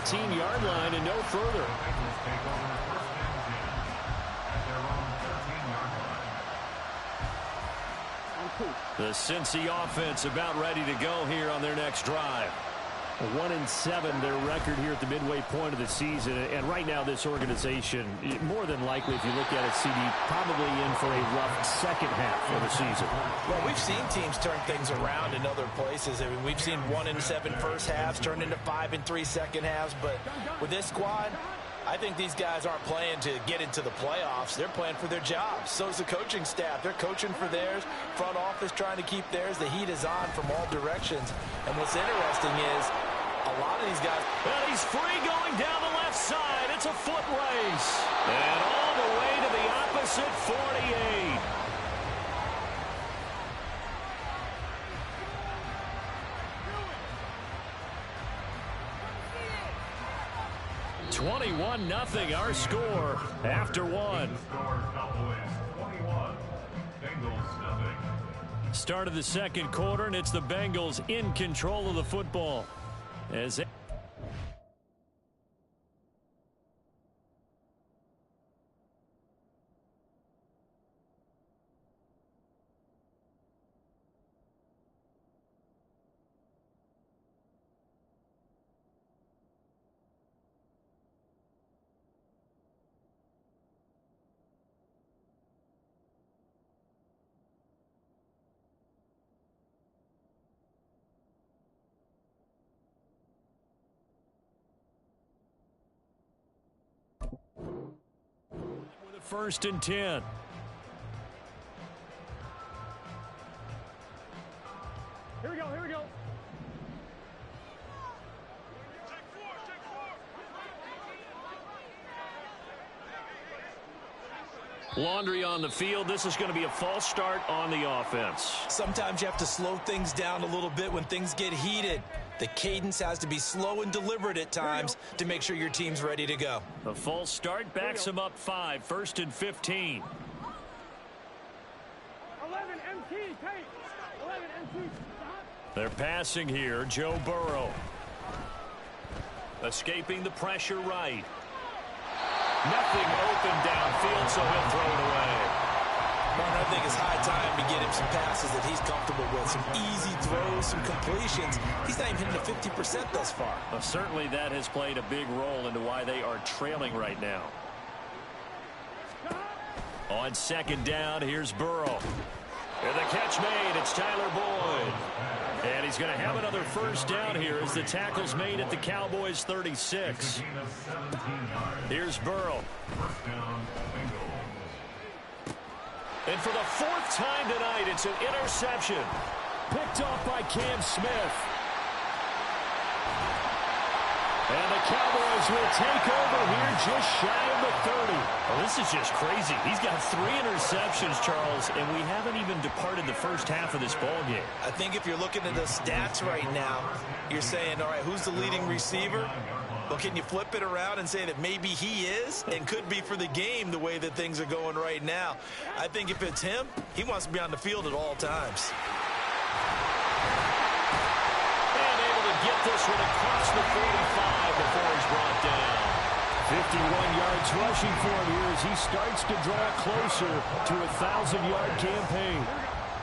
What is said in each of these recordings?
13-yard line and no further. The Cincy offense about ready to go here on their next drive. 1-7 their record here at the midway point of the season. And right now this organization, more than likely, if you look at it, CD, probably in for a rough second half of the season. Well, we've seen teams turn things around in other places. I mean, we've seen 1-7 first halves turn into 5-3 second halves. But with this squad, I think these guys aren't playing to get into the playoffs. They're playing for their jobs. So is the coaching staff. They're coaching for theirs. Front office trying to keep theirs. The heat is on from all directions. And what's interesting is a lot of these guys. And he's free going down the left side. It's a foot race. And all the way to the opposite 48. (21-0) our score after one. Start of the second quarter, and it's the Bengals in control of the football. As with a 1st and 10. Here we go, here we go. Laundry on the field. This is going to be a false start on the offense. Sometimes you have to slow things down a little bit when things get heated. The cadence has to be slow and deliberate at times to make sure your team's ready to go. A false start backs him up 5. 1st and 15. 11 MT, take. 11 MT. They're passing here. Joe Burrow. Escaping the pressure right. Nothing open downfield, so he'll throw it away. Martin, I think it's high time to get him some passes that he's comfortable with. Some easy throws, some completions. He's not even hitting the 50% thus far. Well, certainly that has played a big role into why they are trailing right now. On 2nd down, here's Burrow. And the catch made. It's Tyler Boyd. And he's going to have another 1st down here as the tackle's made at the Cowboys 36. Here's Burrow. And for the 4th time tonight, it's an interception. Picked off by Cam Smith. And the Cowboys will take over here just shy of the 30. Oh, this is just crazy. He's got 3 interceptions, Charles, and we haven't even departed the first half of this ball game. I think if you're looking at the stats right now, you're saying, all right, who's the leading receiver? Well, can you flip it around and say that maybe he is and could be for the game the way that things are going right now? I think if it's him, he wants to be on the field at all times. Get this one across the 45 before he's brought down. 51 yards rushing for him here as he starts to draw closer to a 1,000-yard campaign.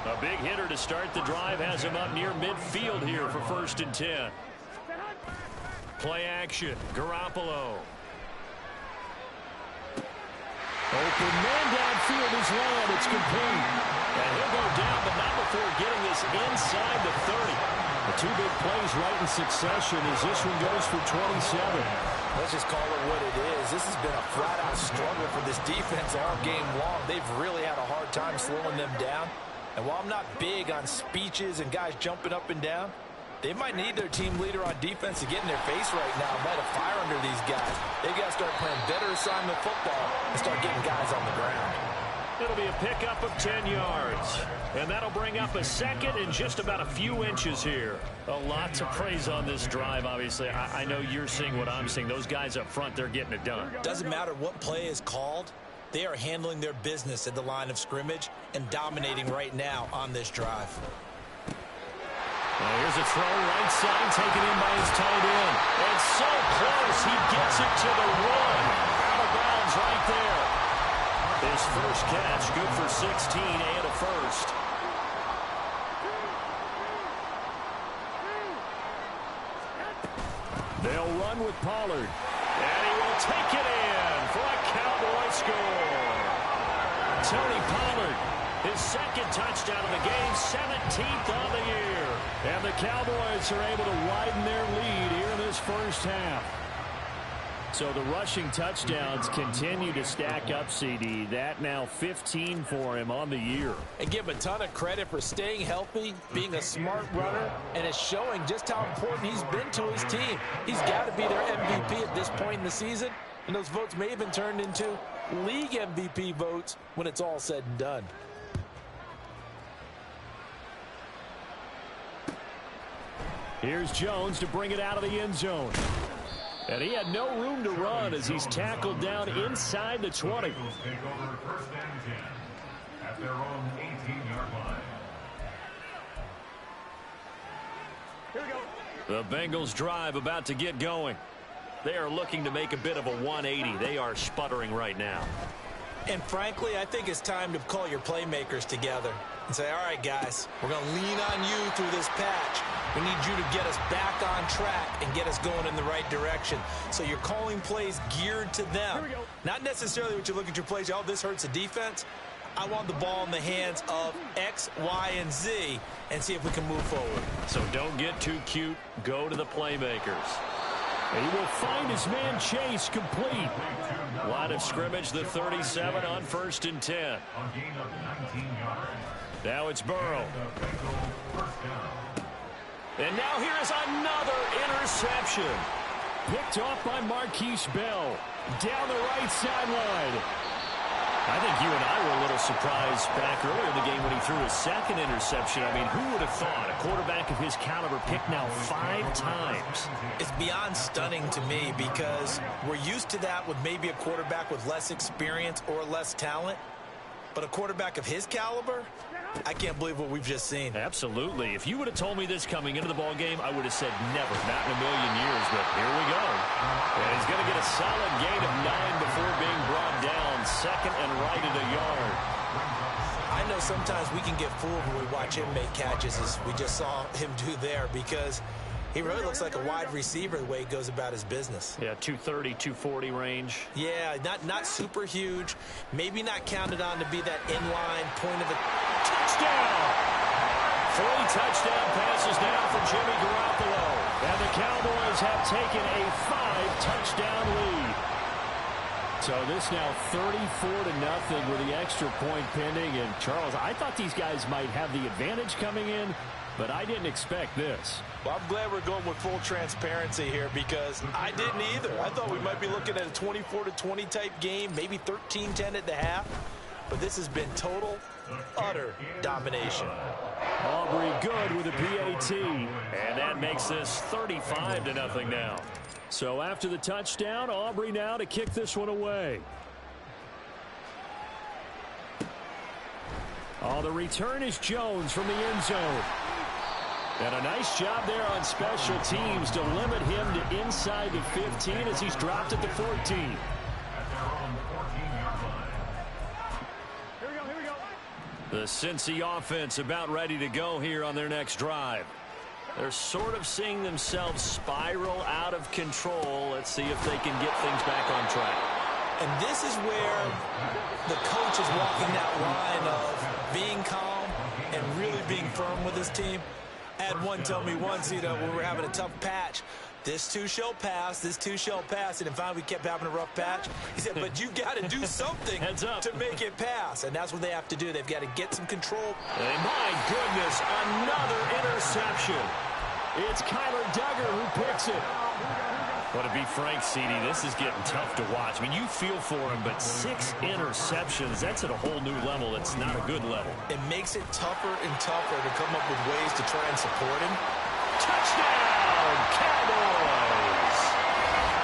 A big hitter to start the drive has him up near midfield here for 1st and 10. Play action. Garoppolo. Open man downfield is long. It's complete. And he'll go down, but not before getting this inside the 30. The 2 big plays right in succession as this one goes for 27. Let's just call it what it is. This has been a flat-out struggle for this defense all game long. They've really had a hard time slowing them down. And while I'm not big on speeches and guys jumping up and down, they might need their team leader on defense to get in their face right now, light a fire under these guys. They've got to start playing better assignment football and start getting guys on the ground. It'll be a pickup of 10 yards. And that'll bring up a 2nd and just about a few inches here. A lot to praise on this drive, obviously. I know you're seeing what I'm seeing. Those guys up front, they're getting it done. Doesn't matter what play is called. They are handling their business at the line of scrimmage and dominating right now on this drive. Well, here's a throw right side taken in by his tight end. And so close His first catch, good for 16 and a first. They'll run with Pollard. And he will take it in for a Cowboy score. Tony Pollard, his second touchdown of the game, 17th on the year. And the Cowboys are able to widen their lead here in this first half. So the rushing touchdowns continue to stack up, CD. That now 15 for him on the year. And give him a ton of credit for staying healthy, being a smart runner, and it's showing just how important he's been to his team. He's got to be their MVP at this point in the season, and those votes may have been turned into league MVP votes when it's all said and done. Here's Jones to bring it out of the end zone. And he had no room to run as he's tackled down inside the 20. Take over first and 10 at their own 18-yard line. Here we go. The Bengals drive about to get going. They are looking to make a bit of a 180. They are sputtering right now. And frankly, I think it's time to call your playmakers together and say, all right, guys, we're going to lean on you through this patch. We need you to get us back on track and get us going in the right direction. So you're calling plays geared to them. Not necessarily what you look at your plays, oh, this hurts the defense. I want the ball in the hands of X, Y, and Z and see if we can move forward. So don't get too cute. Go to the playmakers. And he will find his man Chase complete. Line of scrimmage, the 37 on 1st and 10. Now it's Burrow. And now here is another interception. Picked off by Marquise Bell. Down the right sideline. I think you and I were a little surprised back earlier in the game when he threw his second interception. I mean, who would have thought a quarterback of his caliber picked now 5 times? It's beyond stunning to me because we're used to that with maybe a quarterback with less experience or less talent. But a quarterback of his caliber, I can't believe what we've just seen. Absolutely. If you would have told me this coming into the ball game, I would have said never, not in a million years. But here we go. And he's going to get a solid gain of 9 before being brought down. Second and right at a yard. I know sometimes we can get fooled when we watch him make catches, as we just saw him do there, because he really looks like a wide receiver the way he goes about his business. Yeah, 230, 240 range. Yeah, not super huge. Maybe not counted on to be that inline point of a touchdown. 3 touchdown passes now for Jimmy Garoppolo. And the Cowboys have taken a 5-touchdown lead. So this now 34-0 with the extra point pending. And Charles, I thought these guys might have the advantage coming in, but I didn't expect this. Well, I'm glad we're going with full transparency here because I didn't either. I thought we might be looking at a 24-20 type game, maybe 13-10 at the half. But this has been total, utter domination. Aubrey good with a PAT. And that makes this 35-0 now. So after the touchdown, Aubrey now to kick this one away. Oh, the return is Jones from the end zone. And a nice job there on special teams to limit him to inside the 15 as he's dropped at the 14. Here we go. The Cincy offense about ready to go here on their next drive. They're sort of seeing themselves spiral out of control. Let's see if they can get things back on track. And this is where the coach is walking that line of being calm and really being firm with his team. I had one tell me once, when we were having a tough patch, this too shall pass, this too shall pass. And then finally we kept having a rough patch. He said, but you got to do something to make it pass. And that's what they have to do. They've got to get some control. And my goodness, another interception. It's Kyler Duggar who picks it. Well, to be frank, CD, this is getting tough to watch. I mean, you feel for him, but 6 interceptions, that's at a whole new level. It's not a good level. It makes it tougher and tougher to come up with ways to try and support him. Touchdown, Cowboys!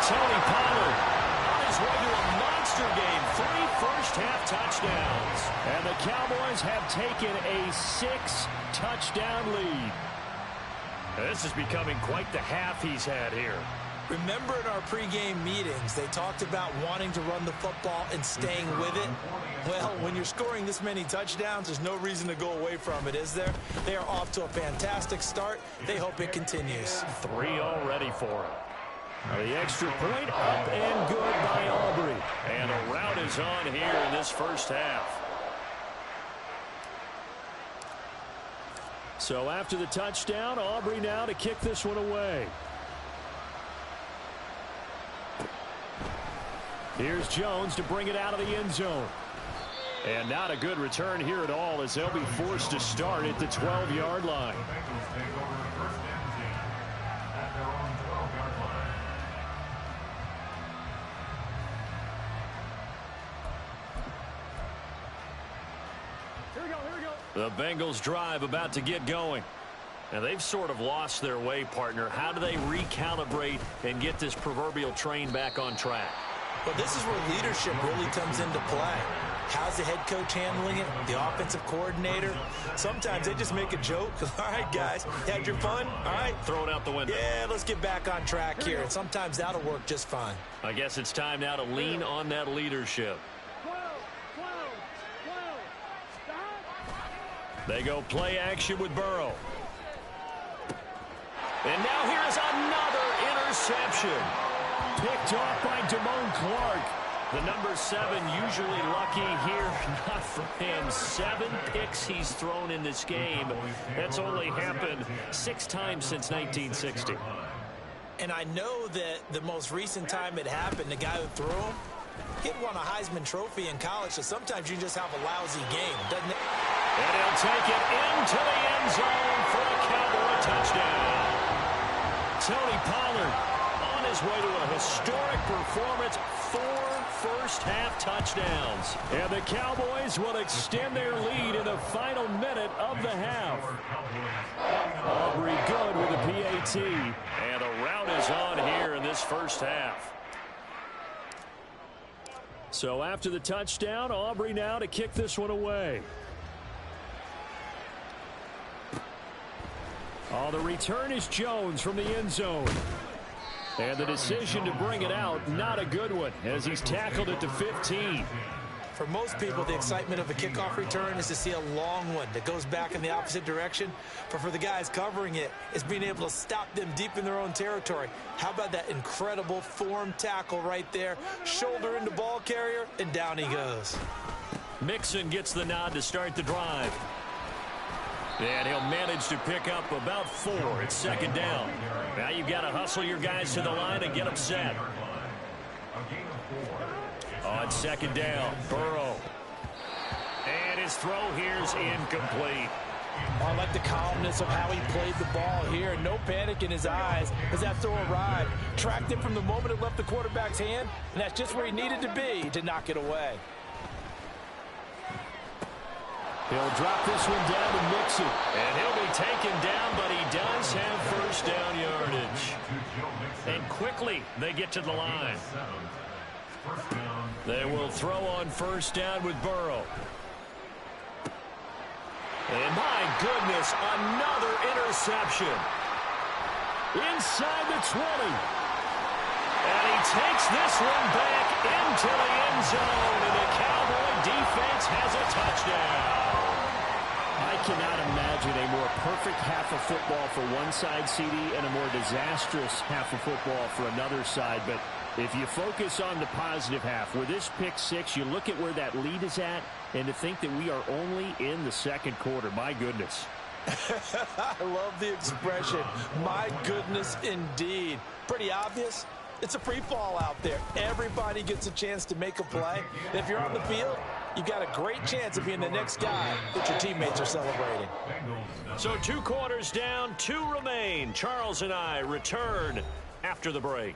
Tony Pollard on his way to a monster game. 3 first-half touchdowns. And the Cowboys have taken a 6-touchdown lead. This is becoming quite the half he's had here. Remember in our pregame meetings, they talked about wanting to run the football and staying with it. Well, when you're scoring this many touchdowns, there's no reason to go away from it, is there? They are off to a fantastic start. They hope it continues. 3 already for them. The extra point up and good by Aubrey. And a rout is on here in this first half. So after the touchdown, Aubrey now to kick this one away. Here's Jones to bring it out of the end zone. And not a good return here at all as they'll be forced to start at the 12-yard line. The Bengals drive about to get going. And they've sort of lost their way, partner. How do they recalibrate and get this proverbial train back on track? Well, this is where leadership really comes into play. How's the head coach handling it? The offensive coordinator? Sometimes they just make a joke. All right, guys, had your fun? All right. Throw it out the window. Yeah, let's get back on track here. And sometimes that'll work just fine. I guess it's time now to lean on that leadership. They go play action with Burrow. And now here's another interception. Picked off by Damone Clark. The number 7 usually lucky here. Not for him. 7 picks he's thrown in this game. That's only happened 6 times since 1960. And I know that the most recent time it happened, the guy who threw him, he won a Heisman Trophy in college, so sometimes you just have a lousy game, doesn't it? And he'll take it into the end zone for a Cowboy touchdown. Tony Pollard on his way to a historic performance, 4 first-half touchdowns. And the Cowboys will extend their lead in the final minute of the half. Aubrey good with a PAT. And a rout is on here in this first half. So after the touchdown, Aubrey now to kick this one away. Oh, the return is Jones from the end zone. And the decision to bring it out, not a good one, as he's tackled it to 15. For most people, the excitement of a kickoff return is to see a long one that goes back in the opposite direction. But for the guys covering it, it's being able to stop them deep in their own territory. How about that incredible form tackle right there? Shoulder into ball carrier, and down he goes. Mixon gets the nod to start the drive. And he'll manage to pick up about 4. It's second down. Now you've got to hustle your guys to the line and get them set. On second down, Burrow. And his throw here's incomplete. I like the calmness of how he played the ball here. No panic in his eyes as that throw arrived. Tracked it from the moment it left the quarterback's hand, and that's just where he needed to be to knock it away. He'll drop this one down to Mixon. And he'll be taken down, but he does have first down yardage. And quickly they get to the line. They will throw on first down with Burrow. And my goodness, another interception. Inside the 20. And he takes this one back into the end zone. And the Cowboy defense has a touchdown. I cannot imagine a more perfect half of football for one side, CD, and a more disastrous half of football for another side. But if you focus on the positive half, with this pick 6, you look at where that lead is at, and to think that we are only in the second quarter. My goodness. I love the expression. My goodness, indeed. Pretty obvious. It's a free fall out there. Everybody gets a chance to make a play. And if you're on the field, you've got a great chance of being the next guy that your teammates are celebrating. So 2 quarters down, 2 remain. Charles and I return after the break.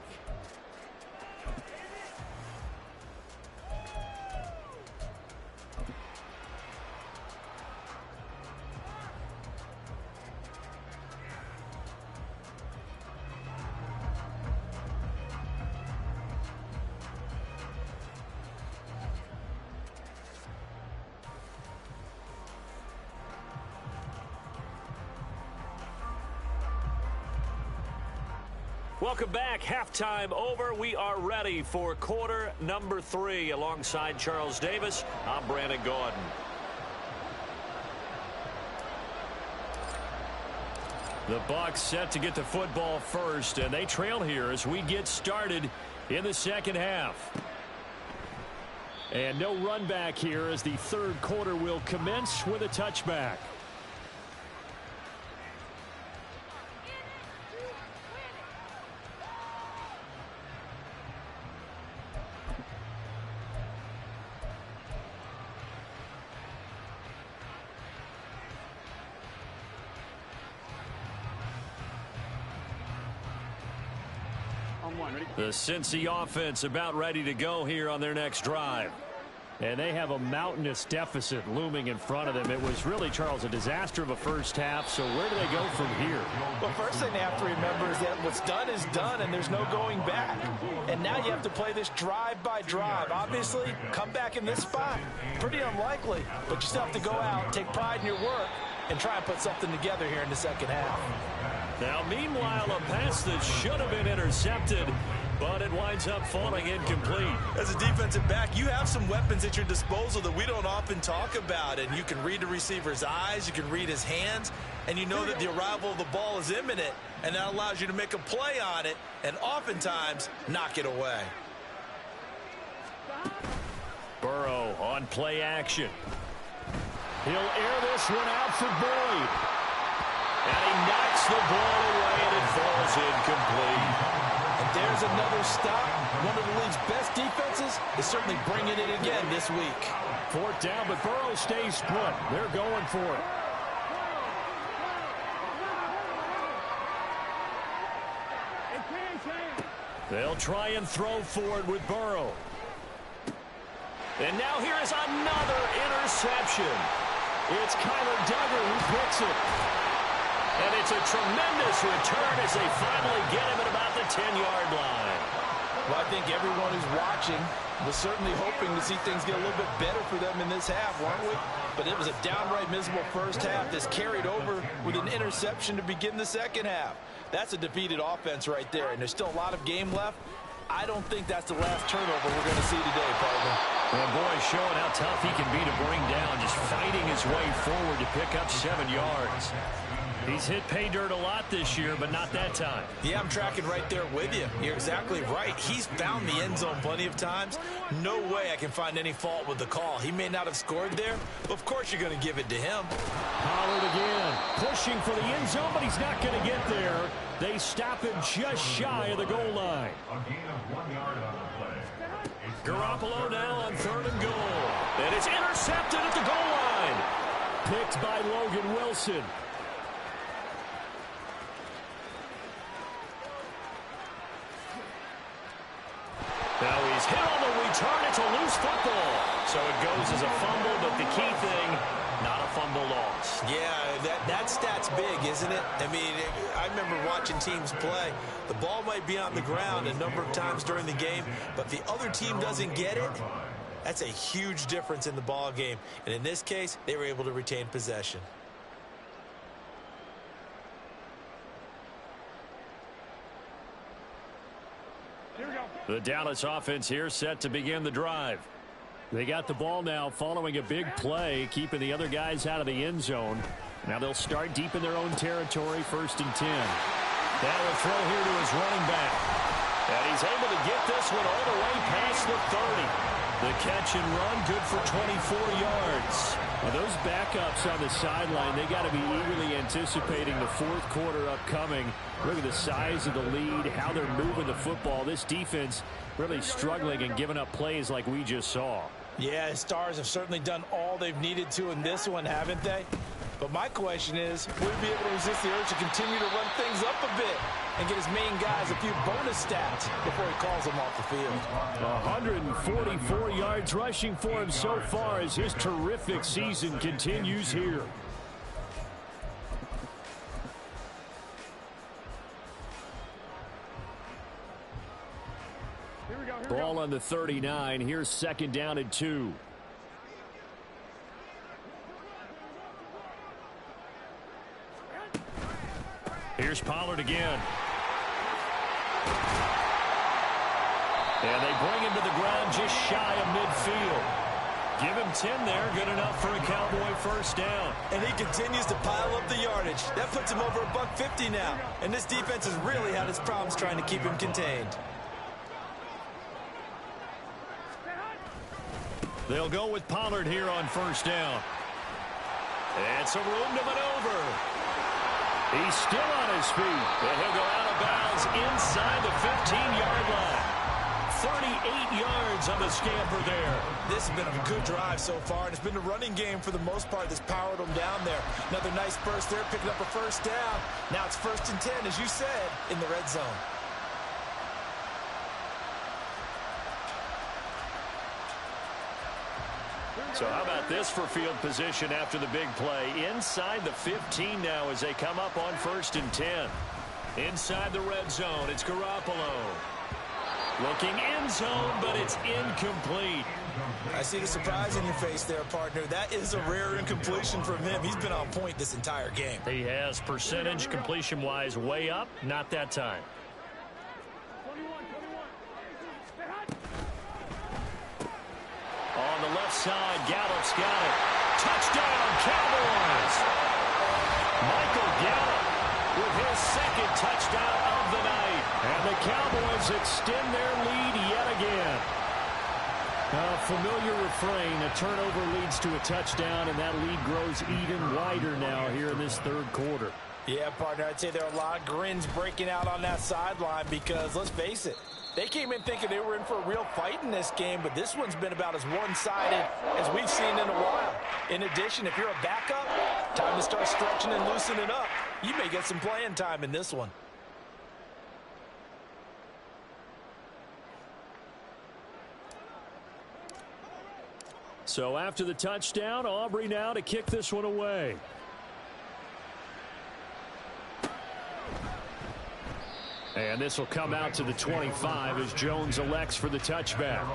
Welcome back. Halftime over. We are ready for quarter number 3. Alongside Charles Davis, I'm Brandon Gaudin. The Bucs set to get the football first, and they trail here as we get started in the second half. And no run back here as the third quarter will commence with a touchback. The Cincy offense about ready to go here on their next drive. And they have a mountainous deficit looming in front of them. It was really, Charles, a disaster of a first half. So where do they go from here? Well, first thing they have to remember is that what's done is done, and there's no going back. And now you have to play this drive by drive. Obviously, come back in this spot. Pretty unlikely, but you still have to go out, take pride in your work, and try and put something together here in the second half. Now, meanwhile, a pass that should have been intercepted, but it winds up falling incomplete. As a defensive back, you have some weapons at your disposal that we don't often talk about, and you can read the receiver's eyes, you can read his hands, and you know that the arrival of the ball is imminent, and that allows you to make a play on it and oftentimes knock it away. Burrow on play action. He'll air this one out for Boyd. And he knocks the ball away, and it falls incomplete. And there's another stop. One of the league's best defenses is certainly bringing it again this week. Fourth down, but Burrow stays put. They're going for it. They'll try and throw for it with Burrow. And now here is another interception. It's Kyler Duggar who picks it. And it's a tremendous return as they finally get him at about the 10-yard line. Well, I think everyone who's watching was certainly hoping to see things get a little bit better for them in this half, weren't we? But it was a downright miserable first half that's carried over with an interception to begin the second half. That's a defeated offense right there, and there's still a lot of game left. I don't think that's the last turnover we're going to see today, partner. Well, boy, showing how tough he can be to bring down, just fighting his way forward to pick up 7 yards. He's hit pay dirt a lot this year, but not that time. Yeah, I'm tracking right there with you. You're exactly right. He's found the end zone plenty of times. No way I can find any fault with the call. He may not have scored there, but of course you're going to give it to him. Pollard again, pushing for the end zone, but he's not going to get there. They stop him just shy of the goal line. A gain of 1 yard on the play. Garoppolo now on 3rd and goal. And it's intercepted at the goal line. Picked by Logan Wilson. Now he's hit on the return. It's a loose football. So it goes as a fumble, but the key thing, not a fumble loss. Yeah, that stat's big, isn't it? I mean, I remember watching teams play. The ball might be on the ground a number of times during the game, but the other team doesn't get it. That's a huge difference in the ball game. And in this case, they were able to retain possession. The Dallas offense here set to begin the drive. They got the ball now following a big play, keeping the other guys out of the end zone. Now they'll start deep in their own territory, 1st and 10. Now a throw here to his running back. And he's able to get this one all the way past the 30. The catch and run, good for 24 yards. Now those backups on the sideline, they got to be eagerly anticipating the fourth quarter upcoming. Look at the size of the lead, how they're moving the football. This defense really struggling and giving up plays like we just saw. Yeah, Stars have certainly done all they've needed to in this one, haven't they? But my question is, will he be able to resist the urge to continue to run things up a bit and get his main guys a few bonus stats before he calls them off the field? 144 yards rushing for him so far as his terrific season continues here. Ball on the 39. Here's 2nd down and 2. Here's Pollard again. And they bring him to the ground just shy of midfield. Give him 10 there, good enough for a Cowboy first down. And he continues to pile up the yardage. That puts him over $150 now. And this defense has really had its problems trying to keep him contained. They'll go with Pollard here on first down. And some room to maneuver. He's still on his feet. And he'll go out of bounds inside the 15-yard line. 38 yards on the scamper there. This has been a good drive so far, and it's been a running game for the most part that's powered them down there. Another nice burst there, picking up a first down. Now it's 1st and 10, as you said, in the red zone. So how about this for field position after the big play? Inside the 15 now as they come up on 1st and 10. Inside the red zone, it's Garoppolo. Looking end zone, but it's incomplete. I see the surprise in your face there, partner. That is a rare incompletion from him. He's been on point this entire game. He has percentage completion-wise way up, not that time. On the left side, Gallup's got it. Touchdown, Cowboys! Michael Gallup with his 2nd touchdown of the night. And the Cowboys extend their lead yet again. A familiar refrain, a turnover leads to a touchdown, and that lead grows even wider now here in this 3rd quarter. Yeah, partner, I'd say there are a lot of grins breaking out on that sideline because, let's face it, they came in thinking they were in for a real fight in this game, but this one's been about as one-sided as we've seen in a while. In addition, if you're a backup, time to start stretching and loosening up. You may get some playing time in this one. So after the touchdown, Aubrey now to kick this one away. And this will come out to the 25 as Jones elects for the touchback.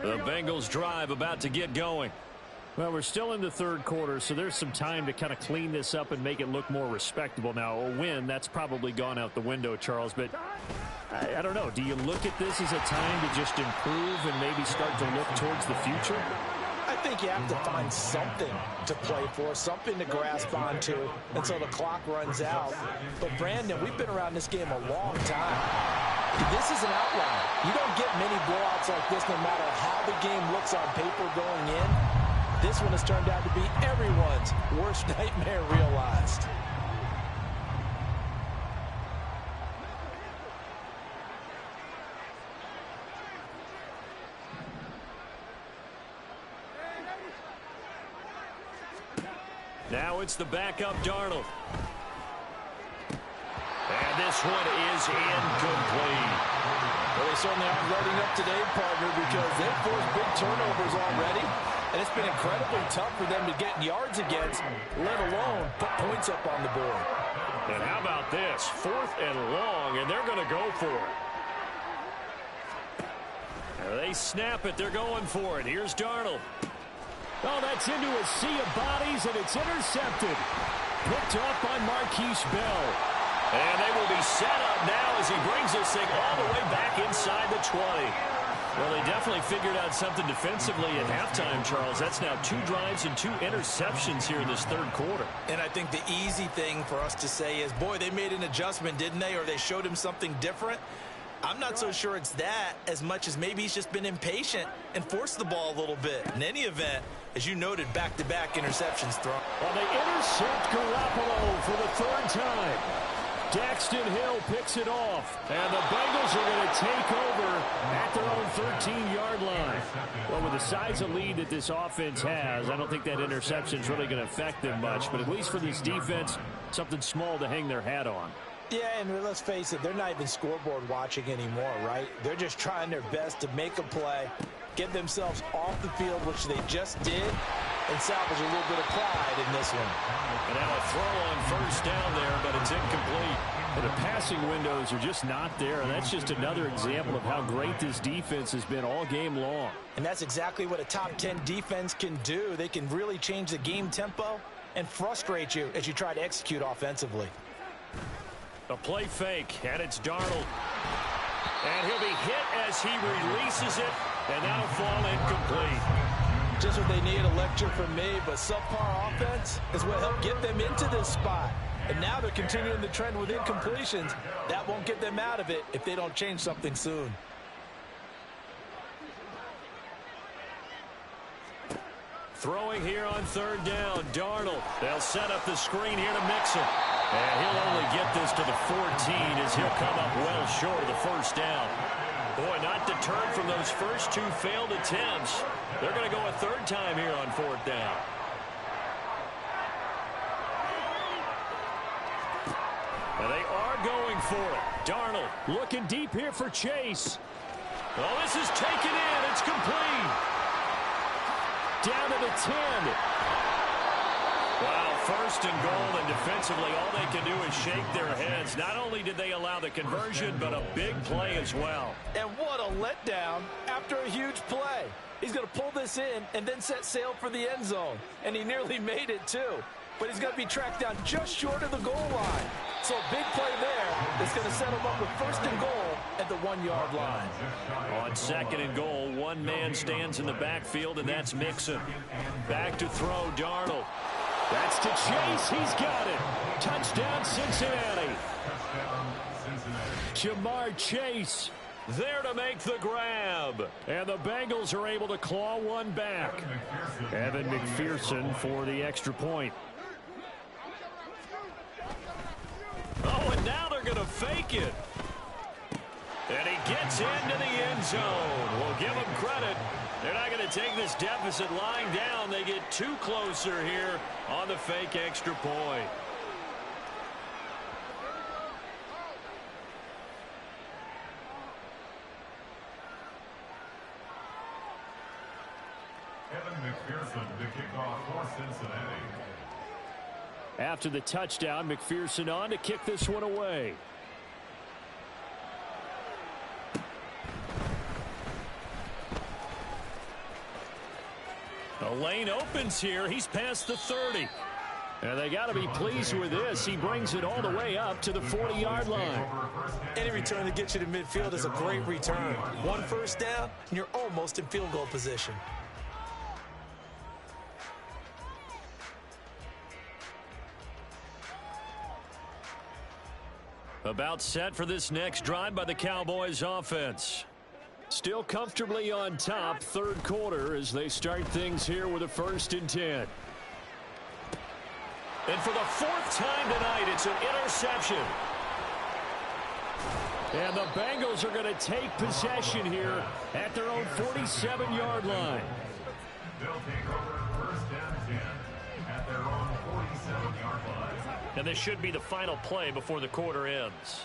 The Bengals drive about to get going. Well, we're still in the 3rd quarter, so there's some time to kind of clean this up and make it look more respectable. Now, a win, that's probably gone out the window, Charles, but I don't know. Do you look at this as a time to just improve and maybe start to look towards the future? I think you have to find something to play for, something to grasp onto until the clock runs out. But, Brandon, we've been around this game a long time. This is an outlier. You don't get many blowouts like this no matter how the game looks on paper going in. This one has turned out to be everyone's worst nightmare realized. Now it's the backup Darnold. And this one is incomplete. Well, they certainly aren't loading up today, partner, because they've forced big turnovers already. And it's been incredibly tough for them to get yards against, let alone put points up on the board. And how about this? 4th and long, and they're going to go for it. They snap it. They're going for it. Here's Darnold. Oh, that's into a sea of bodies, and it's intercepted. Picked off by Marquise Bell. And they will be set up now as he brings this thing all the way back inside the 20. Well, they definitely figured out something defensively at halftime, Charles. That's now 2 drives and 2 interceptions here in this 3rd quarter. And I think the easy thing for us to say is, boy, they made an adjustment, didn't they? Or they showed him something different. I'm not so sure it's that as much as maybe he's just been impatient and forced the ball a little bit. In any event, as you noted, back-to-back interceptions thrown. Well, they intercept Garoppolo for the 3rd time. Daxton Hill picks it off, and the Bengals are going to take over at their own 13-yard line. Well, with the size of lead that this offense has, I don't think that interception is really going to affect them much, but at least for this defense, something small to hang their hat on. Yeah, and let's face it, they're not even scoreboard watching anymore, right? They're just trying their best to make a play, get themselves off the field, which they just did, and salvage a little bit of pride in this one. And now a throw on first down there, but it's incomplete. And the passing windows are just not there, and that's just another example of how great this defense has been all game long. And that's exactly what a top 10 defense can do. They can really change the game tempo and frustrate you as you try to execute offensively. A play fake, and it's Darnold. And he'll be hit as he releases it, and that'll fall incomplete. Just what they need, a lecture from me, but subpar offense is what helped get them into this spot. And now they're continuing the trend with incompletions. That won't get them out of it if they don't change something soon. Throwing here on third down, Darnold. They'll set up the screen here to Mixon. And he'll only get this to the 14 as he'll come up well short of the first down. Boy, not deterred from those first two failed attempts. They're going to go a third time here on fourth down. And they are going for it. Darnold looking deep here for Chase. Oh, this is taken in. It's complete. Down to the 10. Wow, first and goal, and defensively all they can do is shake their heads. Not only did they allow the conversion, but a big play as well. And what a letdown after a huge play. He's going to pull this in and then set sail for the end zone. And he nearly made it too. But he's going to be tracked down just short of the goal line. So a big play there is going to set him up with first and goal at the 1-yard line. On second and goal, one man stands in the backfield, and that's Mixon. Back to throw, Darnold. That's to Chase. He's got it. Touchdown, Cincinnati. Jamar Chase there to make the grab. And the Bengals are able to claw one back. Evan McPherson for the extra point. Oh, and now they're going to fake it. And he gets into the end zone. We'll give him credit. They're not going to take this deficit lying down. They get two closer here on the fake extra point. Evan McPherson, the kickoff for Cincinnati. After the touchdown, McPherson on to kick this one away. The lane opens here. He's past the 30. And they got to be pleased with this. He brings it all the way up to the 40-yard line. Any return that gets you to midfield is a great return. One first down, and you're almost in field goal position. About set for this next drive by the Cowboys offense. Still comfortably on top, third quarter, as they start things here with a 1st and 10. And for the 4th time tonight, it's an interception. And the Bengals are going to take possession here at their own 47-yard line. They'll take over 1st and 10 at their own 47-yard line. And this should be the final play before the quarter ends.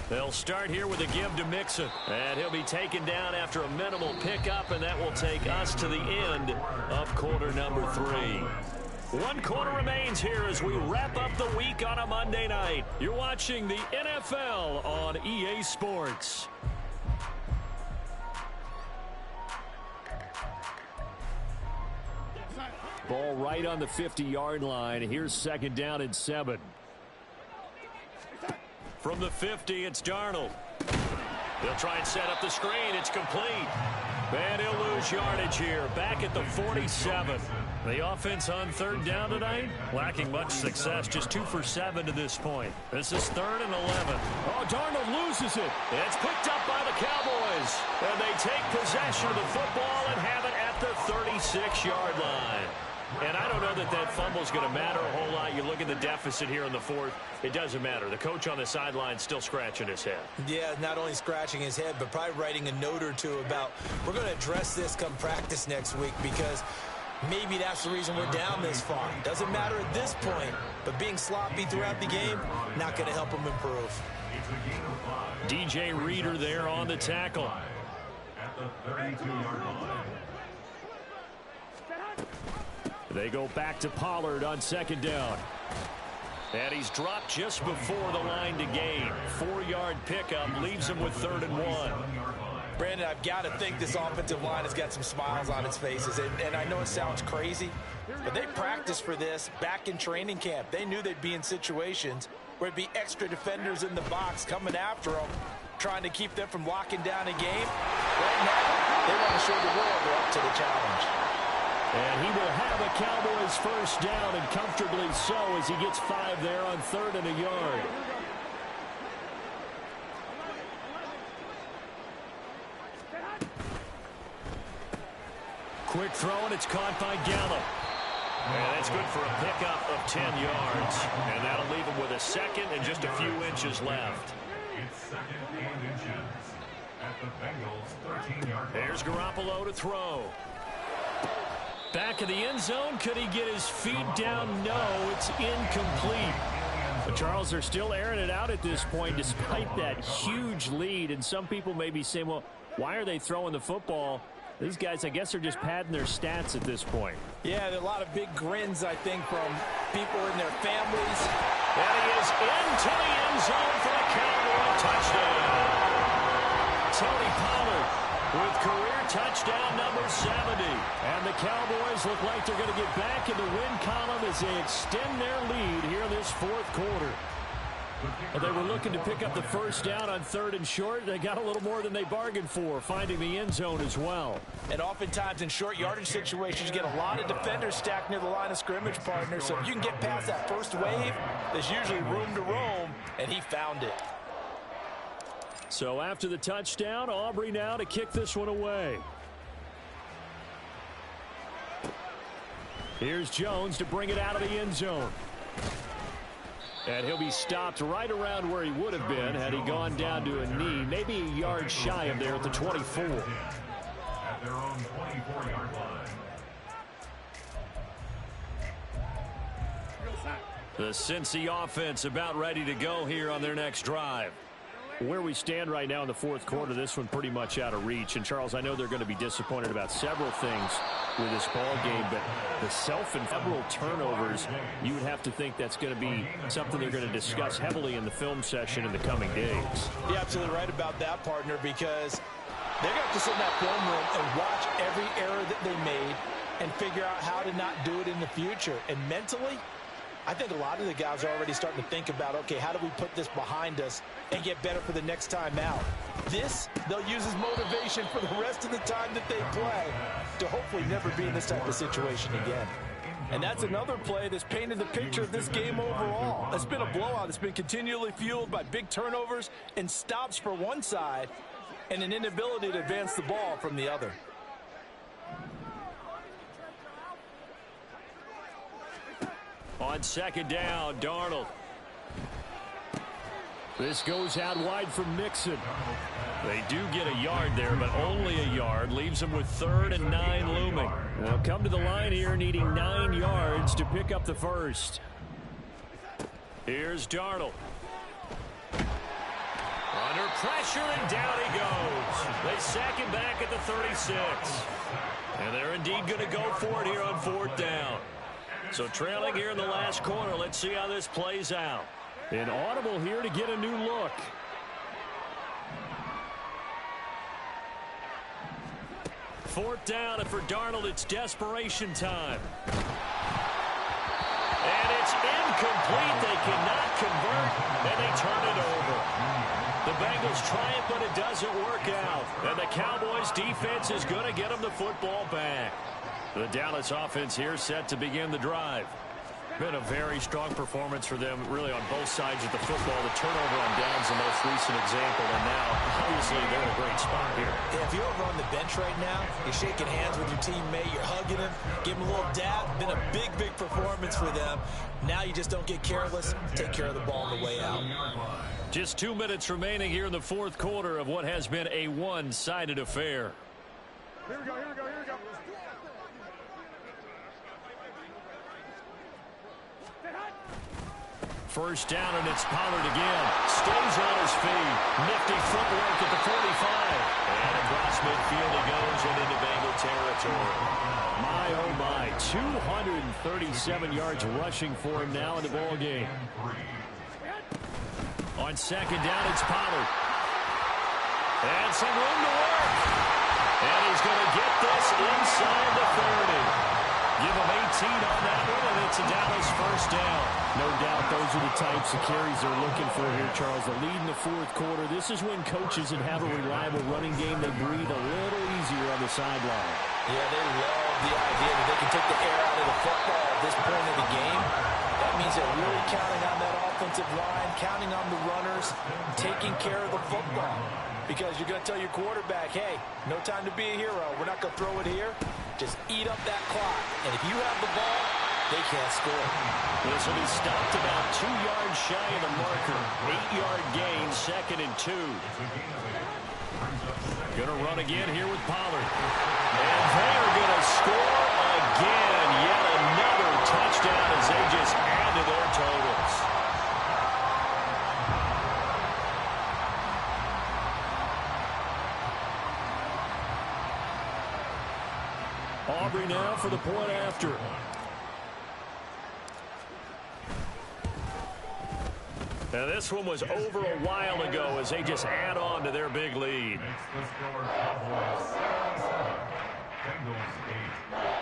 They'll start here with a give to Mixon. And he'll be taken down after a minimal pickup, and that will take us to the end of quarter number 3. 1 quarter remains here as we wrap up the week on a Monday night. You're watching the NFL on EA Sports. Ball right on the 50-yard line. Here's 2nd down and 7. From the 50, it's Darnold. They'll try and set up the screen. It's complete. And he'll lose yardage here. Back at the 47. The offense on 3rd down tonight, lacking much success. Just 2 for 7 to this point. This is 3rd and 11. Oh, Darnold loses it. It's picked up by the Cowboys. And they take possession of the football and have it at the 36-yard line. And I don't know that that fumble is going to matter a whole lot. You look at the deficit here in the 4th. It doesn't matter. The coach on the sideline still scratching his head. Yeah, not only scratching his head, but probably writing a note or two about, we're going to address this come practice next week, because maybe that's the reason we're down this far. Doesn't matter at this point, but being sloppy throughout the game, not going to help him improve. DJ Reader there on the tackle. At the 32-yard line. They go back to Pollard on second down. And he's dropped just before the line to gain. 4-yard pickup leaves him with 3rd and 1. Brandon, I've got to think this offensive line has got some smiles on its faces. And I know it sounds crazy, but they practiced for this back in training camp. They knew they'd be in situations where it'd be extra defenders in the box coming after them, trying to keep them from locking down a game. Right now, they want to show the world they're up to the challenge. And he will have a Cowboys first down, and comfortably so, as he gets 5 there on 3rd and a yard. Quick throw, and it's caught by Gallup. And that's good for a pickup of 10 yards. And that'll leave him with a second and just a few inches left. It's 2nd and inches at the Bengals' 13-yard line. There's Garoppolo to throw. Back of the end zone. Could he get his feet down? No, it's incomplete. But Charles, they're still airing it out at this point despite that huge lead. And some people may be saying, well, why are they throwing the football? These guys, I guess, are just padding their stats at this point. Yeah, there are a lot of big grins, I think, from people and their families. And he is into the end zone for a Cowboy touchdown. Tony Pollard with career touchdown number 70. And the Cowboys look like they're going to get back in the win column as they extend their lead here in this 4th quarter. Well, they were looking to pick up the first down on 3rd and short. They got a little more than they bargained for, finding the end zone as well. And oftentimes in short yardage situations, you get a lot of defenders stacked near the line of scrimmage, partner. So if you can get past that first wave, there's usually room to roam, and he found it. So after the touchdown, Aubrey now to kick this one away. Here's Jones to bring it out of the end zone. And he'll be stopped right around where he would have been had he gone down to a knee, maybe a yard shy of there at the 24. At their own 24-yard line. The Cincy offense about ready to go here on their next drive. Where we stand right now in the 4th quarter, this one pretty much out of reach. And, Charles, I know they're going to be disappointed about several things with this ball game, but the several turnovers, you would have to think that's going to be something they're going to discuss heavily in the film session in the coming days. You're absolutely right about that, partner, because they're going to have to sit in that film room and watch every error that they made and figure out how to not do it in the future. And mentally, I think a lot of the guys are already starting to think about, okay, how do we put this behind us and get better for the next time out? This, they'll use as motivation for the rest of the time that they play to hopefully never be in this type of situation again. And that's another play that's painted the picture of this game overall. It's been a blowout. It's been continually fueled by big turnovers and stops for one side and an inability to advance the ball from the other. On second down, Darnold. This goes out wide from Mixon. They do get a yard there, but only a yard. Leaves them with 3rd and 9 looming. They'll come to the line here needing 9 yards to pick up the first. Here's Darnold. Under pressure, and down he goes. They sack him back at the 36. And they're indeed going to go for it here on 4th down. So trailing here in the last quarter. Let's see how this plays out. An audible here to get a new look. Fourth down, and for Darnold, it's desperation time. And it's incomplete. They cannot convert, and they turn it over. The Bengals triumph, but it doesn't work out. And the Cowboys defense is going to get them the football back. The Dallas offense here set to begin the drive. Been a very strong performance for them, really, on both sides of the football. The turnover on downs, the most recent example, and now, obviously, they're in a great spot here. Yeah, if you're over on the bench right now, you're shaking hands with your teammate, you're hugging him, giving him a little dab. Been a big, big performance for them. Now you just don't get careless, take care of the ball on the way out. Just 2 minutes remaining here in the 4th quarter of what has been a one-sided affair. Here we go, here we go, here we go. First down, and it's Pollard again. Stays on his feet. Nifty footwork at the 45. And across midfield he goes and into Bengal territory. My, oh my, 237 yards rushing for him now in the ball game. On second down, it's Pollard. And some room to work. And he's going to get this inside the 30. Give him 18 on that one, and it's a Dallas first down. No doubt those are the types of carries they're looking for here, Charles. The lead in the fourth quarter. This is when coaches that have a reliable running game, they breathe a little easier on the sideline. Yeah, they love the idea that they can take the air out of the football at this point of the game. That means they're really counting on that offensive line, counting on the runners, taking care of the football. Because you're going to tell your quarterback, hey, no time to be a hero. We're not going to throw it here. Just eat up that clock. And if you have the ball, they can't score. This will be stopped about 2 yards shy of the marker. 8-yard gain, 2nd and 2. Going to run again here with Pollard. And they are going to score again. Yet another touchdown as they just add to their totals. Aubrey now for the point after. Now this one was over a while ago as they just add on to their big lead. Makes the score Cowboys 7-7. Bengals 8.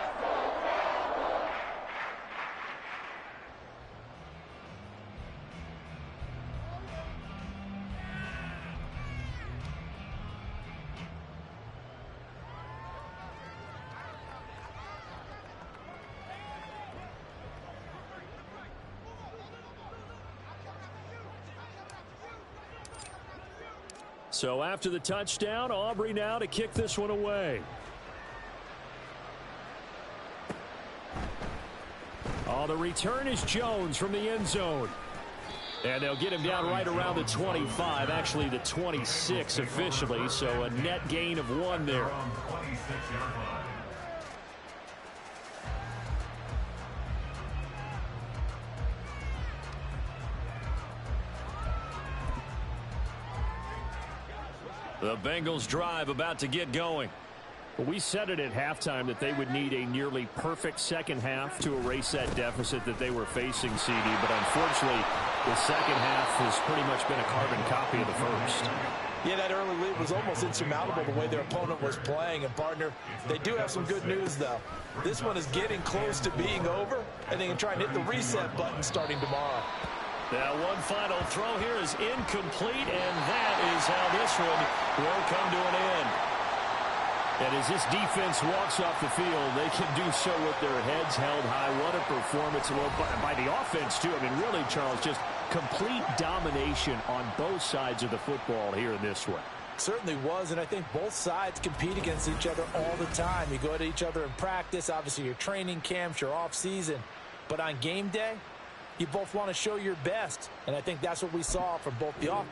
So after the touchdown, Aubrey now to kick this one away. Oh, the return is Jones from the end zone. And they'll get him down right around the 25, actually the 26 officially, so a net gain of 1 there. 26-yard line. The Bengals drive about to get going. Well, we said it at halftime that they would need a nearly perfect second half to erase that deficit that they were facing, CD. But unfortunately, the second half has pretty much been a carbon copy of the first. Yeah, that early lead was almost insurmountable the way their opponent was playing. And, partner, they do have some good news, though. This one is getting close to being over, and they can try and hit the reset button starting tomorrow. Now one final throw here is incomplete, and that is how this one will come to an end. And as this defense walks off the field, they can do so with their heads held high. What a performance by the offense, too. I mean, really, Charles, just complete domination on both sides of the football here in this one. Certainly was, and I think both sides compete against each other all the time. You go at each other in practice, obviously your training camps, your off-season. But on game day, you both want to show your best, and I think that's what we saw from both the offense.